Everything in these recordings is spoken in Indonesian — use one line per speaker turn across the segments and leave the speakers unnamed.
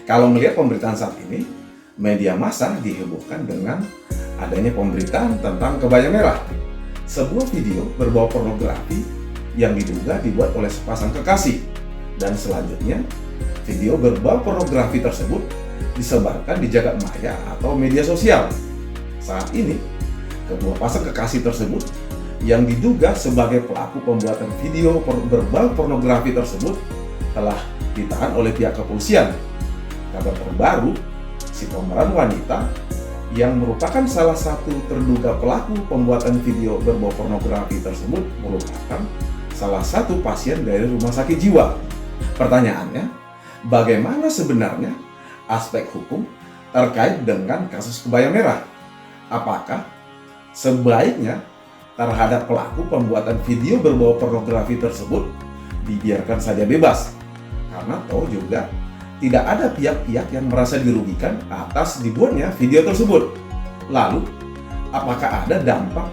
Kalau melihat pemberitaan saat ini, media massa dihebohkan dengan adanya pemberitaan tentang kebaya merah, sebuah video berbau pornografi yang diduga dibuat oleh sepasang kekasih. Dan selanjutnya, video berbau pornografi tersebut disebarkan di jagat maya atau media sosial. Saat ini, kedua pasang kekasih tersebut yang diduga sebagai pelaku pembuatan video berbau pornografi tersebut telah ditahan oleh pihak kepolisian. Kabar terbaru, si pemeran wanita yang merupakan salah satu terduga pelaku pembuatan video berbau pornografi tersebut merupakan salah satu pasien dari rumah sakit jiwa. Pertanyaannya, bagaimana sebenarnya aspek hukum terkait dengan kasus kebaya merah? Apakah sebaiknya terhadap pelaku pembuatan video berbau pornografi tersebut dibiarkan saja bebas? Karena toh juga tidak ada pihak-pihak yang merasa dirugikan atas dibuatnya video tersebut. Lalu, apakah ada dampak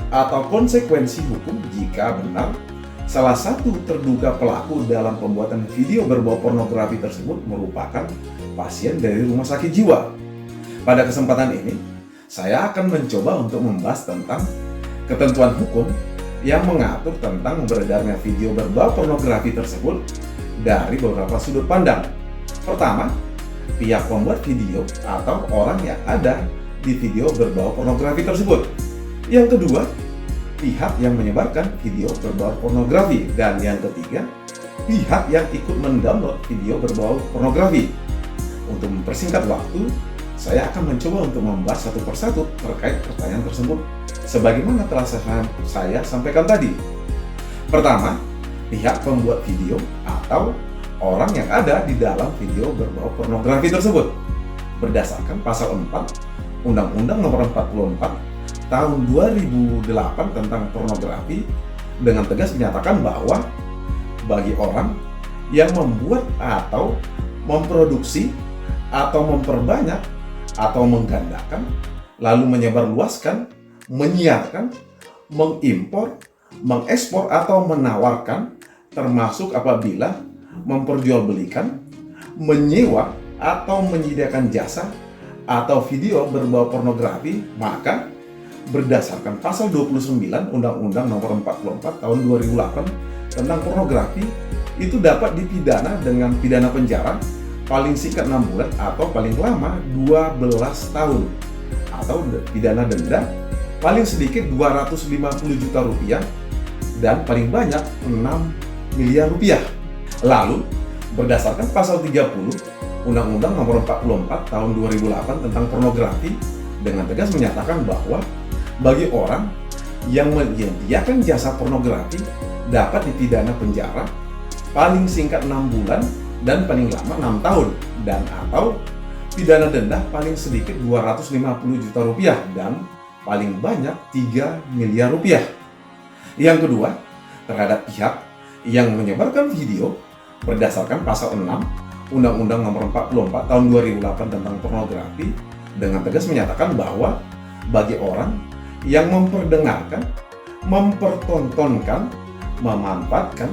atau konsekuensi hukum jika benar salah satu terduga pelaku dalam pembuatan video berbau pornografi tersebut merupakan pasien dari rumah sakit jiwa? Pada kesempatan ini, saya akan mencoba untuk membahas tentang ketentuan hukum yang mengatur tentang beredarnya video berbau pornografi tersebut dari beberapa sudut pandang. Pertama, pihak pembuat video atau orang yang ada di video berbau pornografi tersebut. Yang kedua, pihak yang menyebarkan video berbau pornografi. Dan yang ketiga, pihak yang ikut mendownload video berbau pornografi. Untuk mempersingkat waktu, saya akan mencoba untuk membahas satu persatu terkait pertanyaan tersebut sebagaimana telah saya sampaikan tadi. Pertama, pihak pembuat video atau orang yang ada di dalam video berbau pornografi tersebut. Berdasarkan pasal 4 Undang-Undang Nomor 44 Tahun 2008 tentang pornografi dengan tegas menyatakan bahwa bagi orang yang membuat atau memproduksi atau memperbanyak atau menggandakan lalu menyebarluaskan, menyiarkan, mengimpor, mengekspor atau menawarkan, termasuk apabila memperjualbelikan, menyewa atau menyediakan jasa atau video berbau pornografi, maka berdasarkan pasal 29 Undang-Undang Nomor 44 Tahun 2008 tentang pornografi itu dapat dipidana dengan pidana penjara paling singkat 6 bulan atau paling lama 12 tahun atau pidana denda paling sedikit 250 juta rupiah dan paling banyak 6 miliar rupiah. Lalu, berdasarkan pasal 30 Undang-Undang Nomor 44 Tahun 2008 tentang pornografi dengan tegas menyatakan bahwa bagi orang yang menyediakan jasa pornografi dapat dipidana penjara paling singkat 6 bulan dan paling lama 6 tahun dan atau pidana denda paling sedikit 250 juta rupiah dan paling banyak 3 miliar rupiah. Yang kedua, terhadap pihak yang menyebarkan video berdasarkan pasal 6 Undang-Undang Nomor 44 Tahun 2008 tentang pornografi dengan tegas menyatakan bahwa bagi orang yang memperdengarkan, mempertontonkan, memanfaatkan,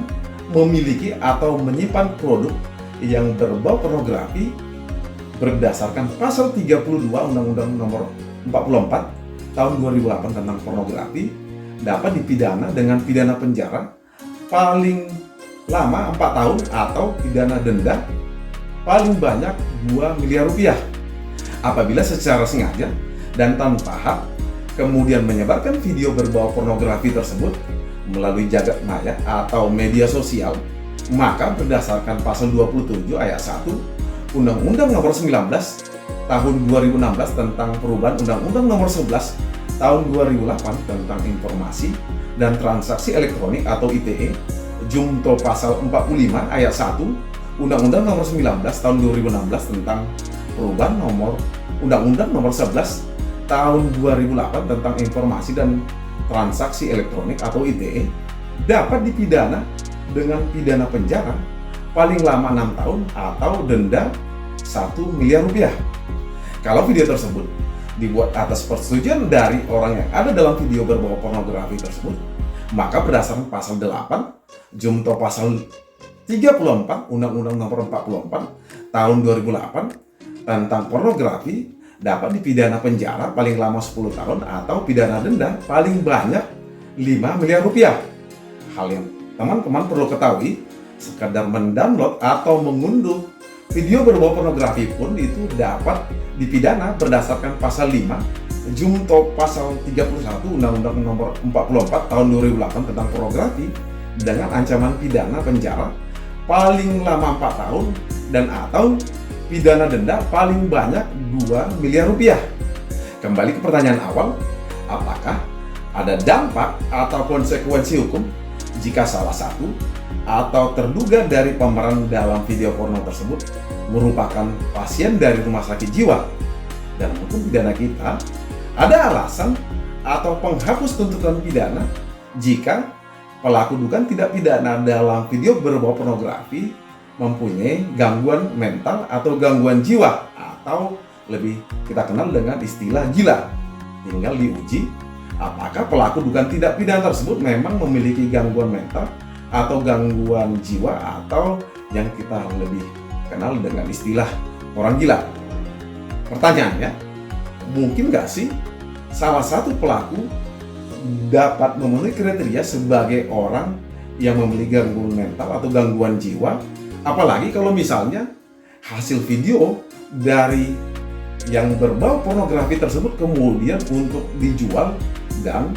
memiliki atau menyimpan produk yang berbau pornografi berdasarkan pasal 32 Undang-Undang Nomor 44 Tahun 2008 tentang pornografi dapat dipidana dengan pidana penjara paling lama 4 tahun atau pidana denda paling banyak 2 miliar rupiah apabila secara sengaja dan tanpa hak kemudian menyebarkan video berbau pornografi tersebut melalui jagat maya atau media sosial, maka berdasarkan pasal 27 ayat 1 Undang-Undang Nomor 19 Tahun 2016 tentang perubahan Undang-Undang Nomor 11 Tahun 2008 tentang informasi dan transaksi elektronik atau ITE, Junto pasal 45 ayat 1 Undang-Undang Nomor 19 Tahun 2016 tentang perubahan Undang-Undang Nomor 11 Tahun 2008 tentang informasi dan transaksi elektronik atau ITE dapat dipidana dengan pidana penjara paling lama 6 tahun atau denda 1 miliar rupiah. Kalau video tersebut dibuat atas persetujuan dari orang yang ada dalam video berbau pornografi tersebut, maka berdasarkan pasal 8 Junto pasal 34 Undang-Undang Nomor 44 tahun 2008 tentang pornografi dapat dipidana penjara paling lama 10 tahun atau pidana denda paling banyak 5 miliar rupiah. Hal yang teman-teman perlu ketahui, sekadar mendownload atau mengunduh video berbau pornografi pun itu dapat dipidana berdasarkan pasal 5 Junto pasal 31 Undang-Undang Nomor 44 Tahun 2008 tentang pornografi dengan ancaman pidana penjara paling lama 4 tahun dan atau pidana denda paling banyak 2 miliar rupiah. Kembali ke pertanyaan awal, apakah ada dampak atau konsekuensi hukum jika salah satu atau terduga dari pemeran dalam video porno tersebut merupakan pasien dari rumah sakit jiwa? Dalam hukum pidana kita, ada alasan atau penghapus tuntutan pidana jika pelaku dugaan tidak pidana dalam video berbau pornografi mempunyai gangguan mental atau gangguan jiwa atau lebih kita kenal dengan istilah gila. Tinggal diuji apakah pelaku dugaan tidak pidana tersebut memang memiliki gangguan mental atau gangguan jiwa atau yang kita lebih kenal dengan istilah orang gila. Pertanyaannya, mungkin nggak sih salah satu pelaku dapat memenuhi kriteria sebagai orang yang memiliki gangguan mental atau gangguan jiwa? Apalagi kalau misalnya hasil video dari yang berbau pornografi tersebut kemudian untuk dijual dan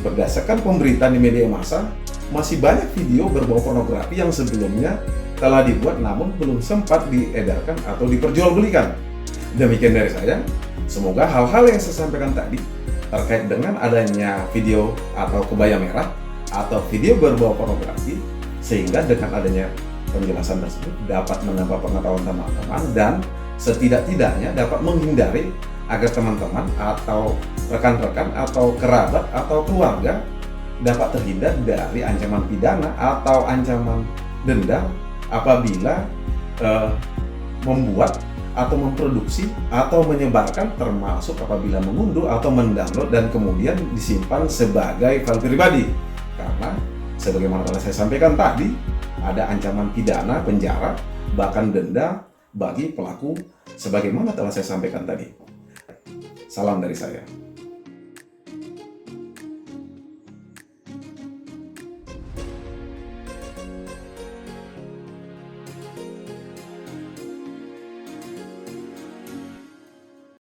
berdasarkan pemberitaan di media massa masih banyak video berbau pornografi yang sebelumnya telah dibuat namun belum sempat diedarkan atau diperjualbelikan. Demikian dari saya. Semoga hal-hal yang saya sampaikan tadi terkait dengan adanya video atau kebaya merah atau video berbau pornografi, sehingga dengan adanya penjelasan tersebut dapat menambah pengetahuan teman-teman dan setidak-tidaknya dapat menghindari agar teman-teman atau rekan-rekan atau kerabat atau keluarga dapat terhindar dari ancaman pidana atau ancaman denda apabila membuat atau memproduksi atau menyebarkan, termasuk apabila mengunduh atau mendownload dan kemudian disimpan sebagai file pribadi. Karena sebagaimana telah saya sampaikan tadi, ada ancaman pidana penjara bahkan denda bagi pelaku sebagaimana telah saya sampaikan tadi. Salam dari saya.